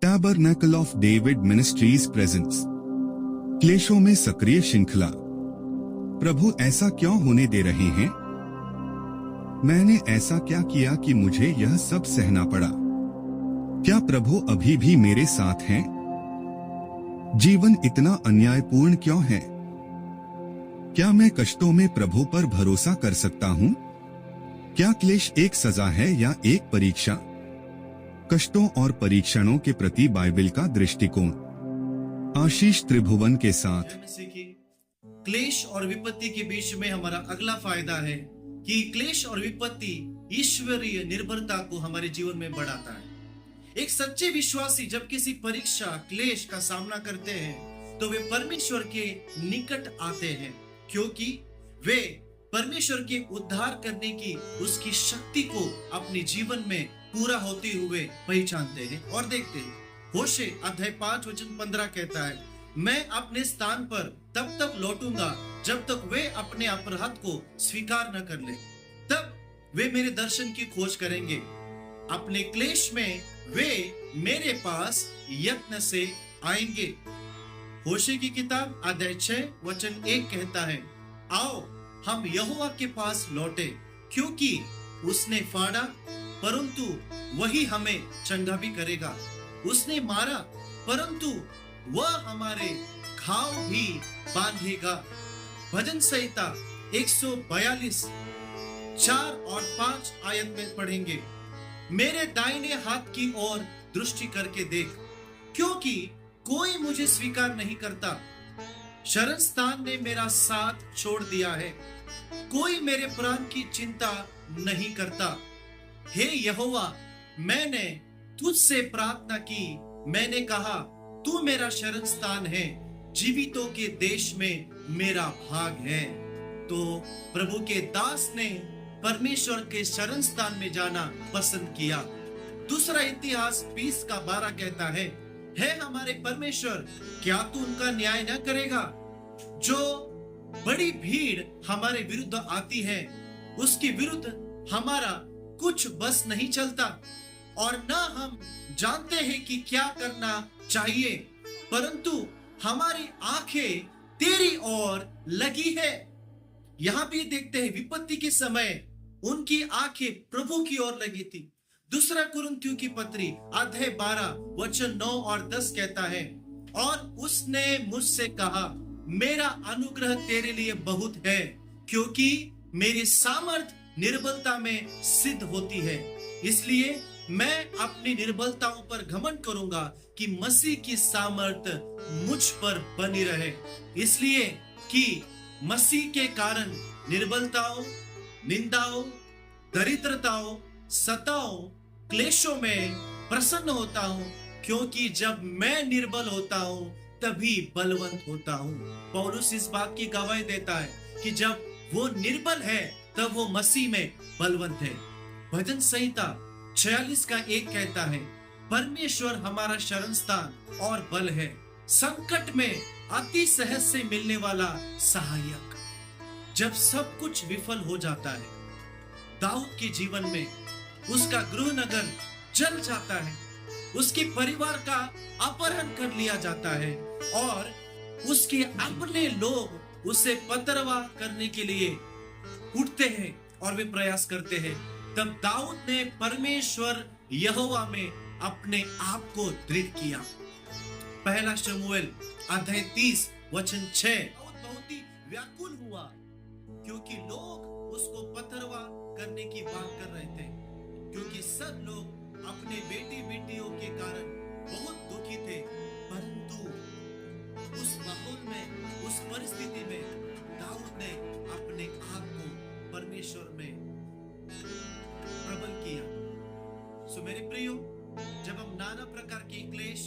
Tabernacle of David ministries presents. क्लेशों में सक्रिय श्रृंखला। प्रभु ऐसा क्यों होने दे रहे हैं? मैंने ऐसा क्या किया कि मुझे यह सब सहना पड़ा? क्या प्रभु अभी भी मेरे साथ हैं? जीवन इतना अन्यायपूर्ण क्यों है? क्या मैं कष्टों में प्रभु पर भरोसा कर सकता हूँ? क्या क्लेश एक सजा है या एक परीक्षा? कष्टों और परीक्षणों के प्रति बाइबल का दृष्टिकोण। आशीष त्रिभुवन के साथ। क्लेश और विपत्ति के बीच में हमारा अगला फायदा है कि क्लेश और विपत्ति ईश्वरीय निर्भरता को हमारे जीवन में बढ़ाता है। एक सच्चे विश्वासी जब किसी परीक्षा क्लेश का सामना करते हैं तो वे परमेश्वर के निकट आते हैं, क्योंकि वे परमेश्वर के उद्धार करने की उसकी शक्ति को अपने जीवन में पूरा होते हुए पहचानते हैं और देखते हैं। होशे अध्याय 5 वचन 15 कहता है, मैं अपने स्थान पर तब तक लौटूंगा जब तक वे अपने अपराध को स्वीकार न कर ले, तब वे मेरे दर्शन की खोज करेंगे। अपने क्लेश में वे मेरे पास यत्न से आएंगे। होशे की किताब अध्याय 6 वचन 1 कहता है, आओ हम यहोवा के पास लौटे, क्योंकि उसने फाड़ा परंतु वही हमें चंगा भी करेगा, उसने मारा परंतु वह हमारे घाव भी बांधेगा। भजन संहिता 142 4 और 5 आयत में पढ़ेंगे, मेरे दाहिने हाथ की ओर दृष्टि करके देख, क्योंकि कोई मुझे स्वीकार नहीं करता। शरण स्थान ने मेरा साथ छोड़ दिया है, कोई मेरे प्राण की चिंता नहीं करता। हे यहोवा, मैंने तुझसे प्रार्थना की, मैंने कहा तू मेरा शरण स्थान है, जीवितों के देश में मेरा भाग है। तो प्रभु के दास ने परमेश्वर के शरण स्थान में जाना पसंद किया। दूसरा इतिहास 20 का 12 कहता है हमारे परमेश्वर, क्या तू उनका न्याय न करेगा? जो बड़ी भीड़ हमारे विरुद्ध आती है, उसके विरुद्ध हमारा कुछ बस नहीं चलता और न हम जानते हैं कि क्या करना चाहिए, परंतु हमारी आंखें तेरी ओर लगी है। यहाँ भी देखते हैं विपत्ति के समय उनकी आंखें प्रभु की ओर लगी थी। दूसरा कुरिन्थियों की पत्री अध्याय 12 वचन 9 और 10 कहता है, और उसने मुझसे कहा, मेरा अनुग्रह तेरे लिए बहुत है, क्योंकि मेरी सामर्थ निर्बलता में सिद्ध होती है। इसलिए मैं अपनी निर्बलताओं पर घमंड करूंगा कि मसीह की सामर्थ मुझ पर बनी रहे। इसलिए कि मसीह के कारण निर्बलताओं, निंदाओं, दरिद्रताओं, सताओं, क्लेशों में प्रसन्न होता हूँ, क्योंकि जब मैं निर्बल होता हूँ तभी बलवंत होता हूँ। पौलुस इस बात की गवाही देता है कि जब वो निर्बल है तब वो मसीह में बलवंत है। भजन संहिता 46 का 1 कहता है, परमेश्वर हमारा शरण स्थान और बल है, संकट में अति सहज से मिलने वाला सहायक। जब सब कुछ विफल हो जाता है, दाऊद के जीवन में उसका गृह नगर जल जाता है, उसके परिवार का अपहरण कर लिया जाता है और उसके अपने लोग उसे पथरवा करने के लिए उठते हैं और वे प्रयास करते हैं। तब दाऊद ने परमेश्वर यहोवा में अपने आप को दृढ़ किया। पहला शमूएल अध्याय 30 वचन 6, बहुत ही व्याकुल हुआ क्योंकि लोग उसको पथरवा करने की बात कर रहे थे, क्योंकि सब लोग अपने बेटी बेटियों के कारण बहुत दुखी थे। परंतु उस माहौल में, उस परिस्थिति में दाऊद ने अपने आप को परमेश्वर में प्रबल किया। सो मेरे प्रियो, जब हम नाना प्रकार के क्लेश,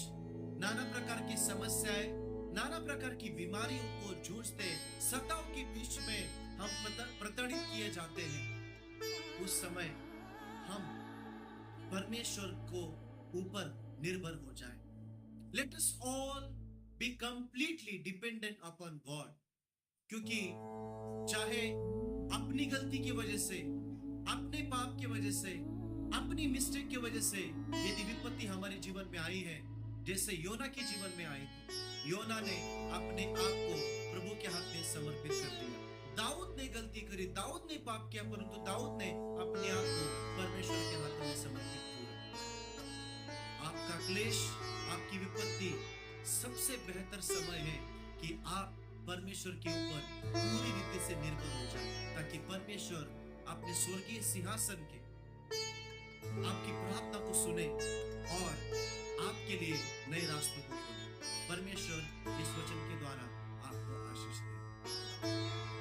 नाना प्रकार की समस्याएं, नाना प्रकार की बीमारियों को जूझते, सताओं के बीच में हम प्रताड़ित किए जाते हैं, उस समय हम परमेश्वर को ऊपर निर्भर हो जाए। Let us all be completely dependent upon God, क्योंकि चाहे अपनी गलती की वजह से, अपने पाप की वजह से, अपनी मिस्टेक की वजह से यदि विपत्ति हमारे जीवन में आई है, जैसे योना के जीवन में आई थी। योना ने अपने आप को प्रभु के हाथ में समर्पित कर दिया। दाऊद ने गलती करी, दाऊद ने पाप किया, परंतु दाऊद ने अपने आप को परमेश्वर के हाथ में समर्पित किया। आपका क्लेश, आपकी विपत्ति, सबसे बेहतर समय है कि आप परमेश्वर के ऊपर पूरी रीति से निर्भर हो जाए, ताकि परमेश्वर अपने स्वर्गीय सिंहासन के आपकी प्रार्थना को सुने और आपके लिए नए रास्तों को खोले। परमेश्वर इस वचन के द्वारा आपको आशीष दे।